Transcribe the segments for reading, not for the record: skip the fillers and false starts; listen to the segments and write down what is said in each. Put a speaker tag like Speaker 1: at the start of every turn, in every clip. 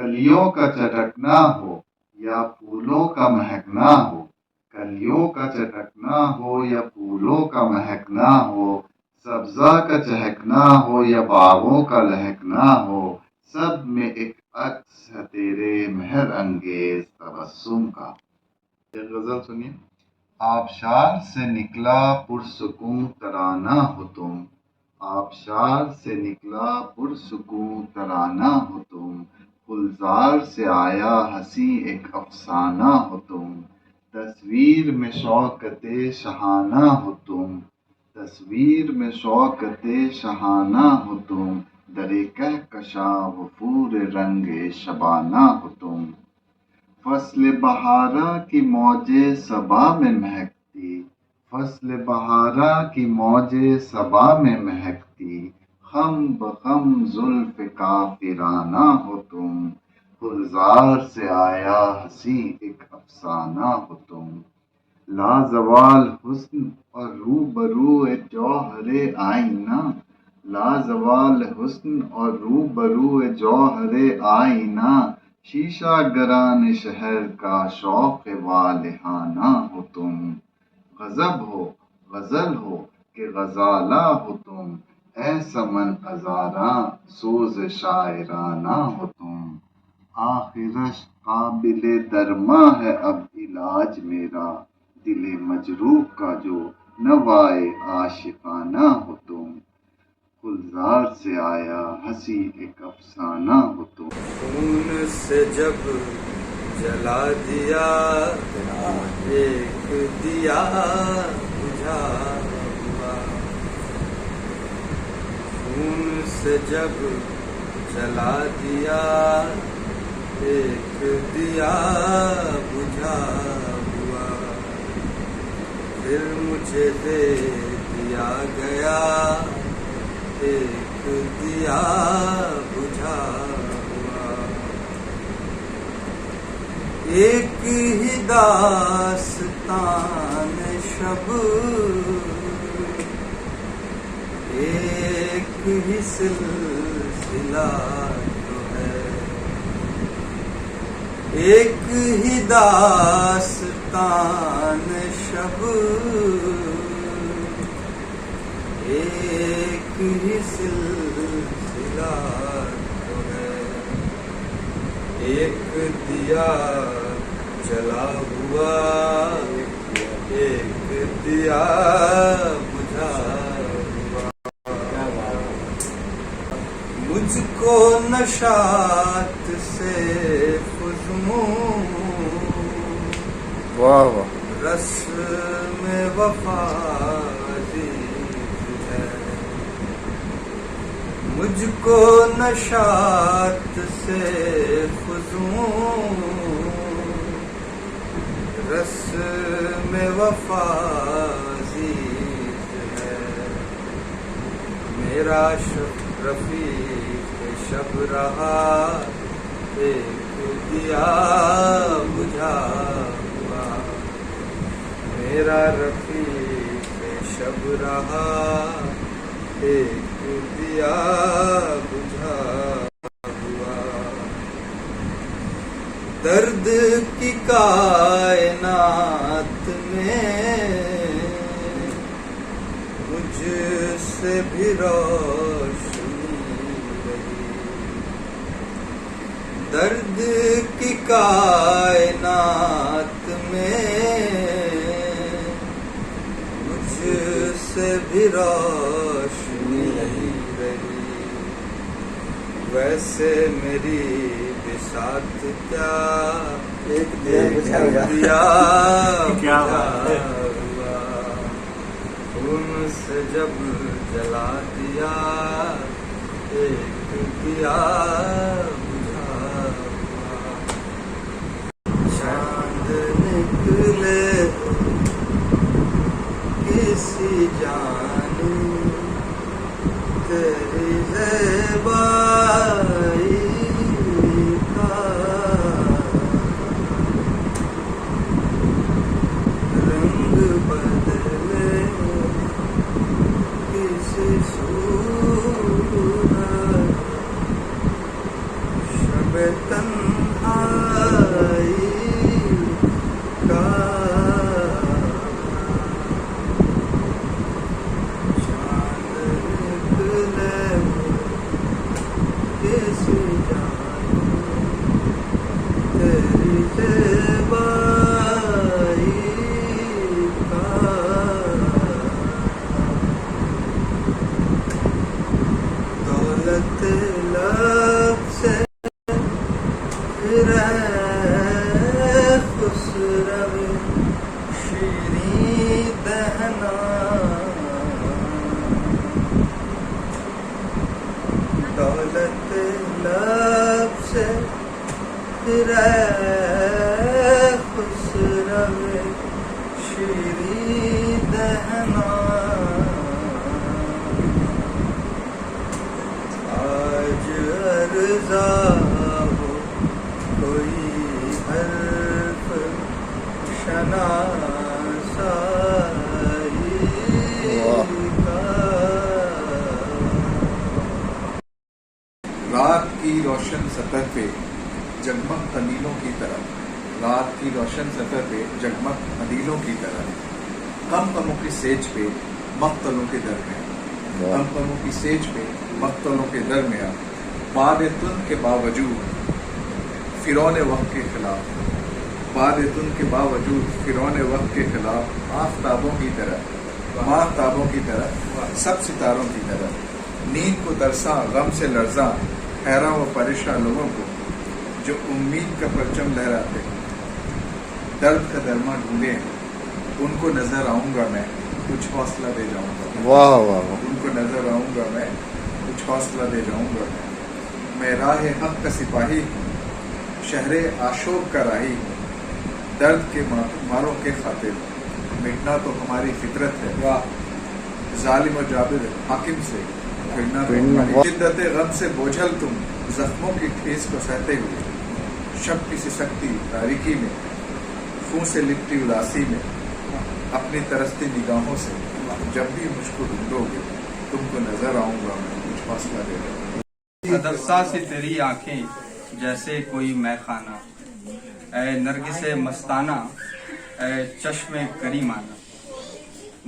Speaker 1: کلیوں کا چٹکنا ہو یا پھولوں کا مہکنا ہو، کلیوں کا چٹکنا ہو یا پھولوں کا مہکنا ہو، سبزہ کا چہکنا ہو یا باغوں کا لہکنا ہو، سب میں ایک عکس ہے تیرے مہر انگیز تبسم کا۔ ایک غزل سنیے۔ آبشار سے نکلا پرسکون ترانہ ہو تم، آبشار سے نکلا پرسکون ترانہ ہو تم، گلزار سے آیا ہنسی ایک افسانہ ہو تم، تصویر میں شوکت شہانہ ہو تم، تصویر میں شوکت شہانہ ہو تم، در کہکشاں وفور رنگ شبانہ ہو تم، فصل بہارا کی موجیں صبا میں مہکتی، فصل بہارا کی موجیں صبا میں مہکتی، خم بخم زلف کافرانہ ہو تم، گلزار سے آیا ہنسی ایک افسانہ ہو تم، لازوال حسن اور روبرو جوہر آئینہ، لازوال حسن اور روبرو جوہر آئینہ، شیشہ گران شہر کا شوق والہانہ ہو تم، غضب ہو غزل ہو کہ غزالہ ہو تم، اے سمن ہزاراں سوز شاعرانہ ہو تم، آخرش قابل درماں ہے اب علاج میرا، دل مجروح کا جو نوائے عاشقانہ ہو تم، گلزار سے آیا ہنسی ایک افسانہ ہو تم۔
Speaker 2: خون سے جب جلا دیا ایک دیا بجھا ہوا، خون سے جب جلا دیا ایک دیا بجھا ہوا، پھر مجھے دے دیا گیا ایک دیا بجھا ہوا، ایک ہی داستان شب ایک ہی سلسلہ تو ہے، ایک ہی داستان شب ایک ہی سلسلہ تو ہے، ایک دیا جلا ہوا ایک دیا بجھا ہوا، مجھ کو نشاط سے خزموں
Speaker 3: واہ واہ،
Speaker 2: رسم وفا مجھ کو نشاط سے خزوں رسم وفا عزیز ہے، میرا رفیق شب رہا ایک دیا بجھا ہوا، میرا رفیق شب رہا ایک دیا بجھا ہوا، درد کی کائنات میں مجھ سے بھی روشنی رہی، درد کی کائنات میں مجھ سے بھی روشنی رہی، ویسے میری بساط کیا ایک دیا بجھا ہوا، خون سے جب جلا دیا ایک دیا بجھا ہوا، چاند نکلے کسی جان تیری زیبائی کا رنگ بدلے کسی صورت زیبائی کا دولت لب سے خسرو شیریں دہنا دولت لب سے خسرو شیریں دہنا آج ارزا ہو کوئی حرف شناسائی کا
Speaker 3: رات کی روشن سطح پہ جگمگ قندیلوں کی طرح، رات کی روشن سطح پہ جگمگ قندیلوں کی طرح، کم کموں کی سیج پہ مقتلوں کے درمیان، کم کموں کی سیج پہ مقتلوں کے درمیان، باد تن کے باوجود فرعون وقت کے خلاف، باد تن کے باوجود فرعون وقت کے خلاف، آفتابوں کی طرح، ماہتابوں کی طرح، سب ستاروں کی طرح، نیند کو ترساں غم سے لرزاں حیراں و پریشاں لوگوں کو جو امید کا پرچم لہراتے ہیں، درد کا درما ڈھونڈے ہیں، ان کو نظر آؤں گا میں، کچھ حوصلہ دے جاؤں گا،
Speaker 4: واہ واہ
Speaker 3: ان کو نظر آؤں گا میں، کچھ حوصلہ دے جاؤں گا میں راہ حق کا سپاہی ہوں، شہر عاشور کا راہی ہوں، درد کے ماروں کے خاطر مٹنا تو ہماری فطرت ہے، ظالم و جابر حاکم سے پھرنا تو ہماری شدت غم سے بوجھل تم زخموں کی ٹھیس کو سہتے ہوئے، شب کی سسکتی تاریکی میں، خون سے لپٹی اداسی میں، اپنی ترستی نگاہوں سے جب بھی مجھ کو ڈھونڈو گے تم کو نظر آؤں گا میں، کچھ حوصلہ دے گا۔
Speaker 5: ادرسا سی تیری آنکھیں جیسے کوئی مے خانہ، اے نرگس مستانہ، اے چشم کریمانہ،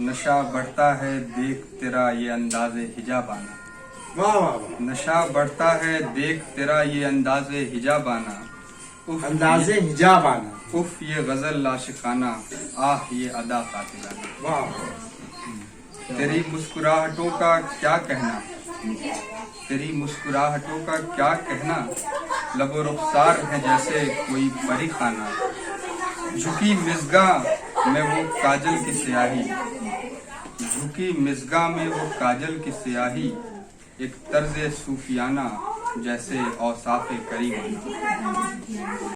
Speaker 5: نشہ بڑھتا ہے دیکھ تیرا یہ انداز حجابانہ، نشہ بڑھتا ہے دیکھ تیرا یہ انداز حجابانہ،
Speaker 4: انداز حجاب آنا،
Speaker 5: اف یہ غزل عاشقانہ، آہ یہ ادا قاتلانہ، تیری مسکراہٹوں کا کیا کہنا، تیری مسکراہٹوں کا کیا کہنا، لب و رخسار ہے جیسے کوئی پری خانہ، جھکی مژگاں میں وہ کاجل کی سیاہی، جھکی مژگاں میں وہ کاجل کی سیاہی، ایک طرز صوفیانہ جیسے اوصاف کریمانہ۔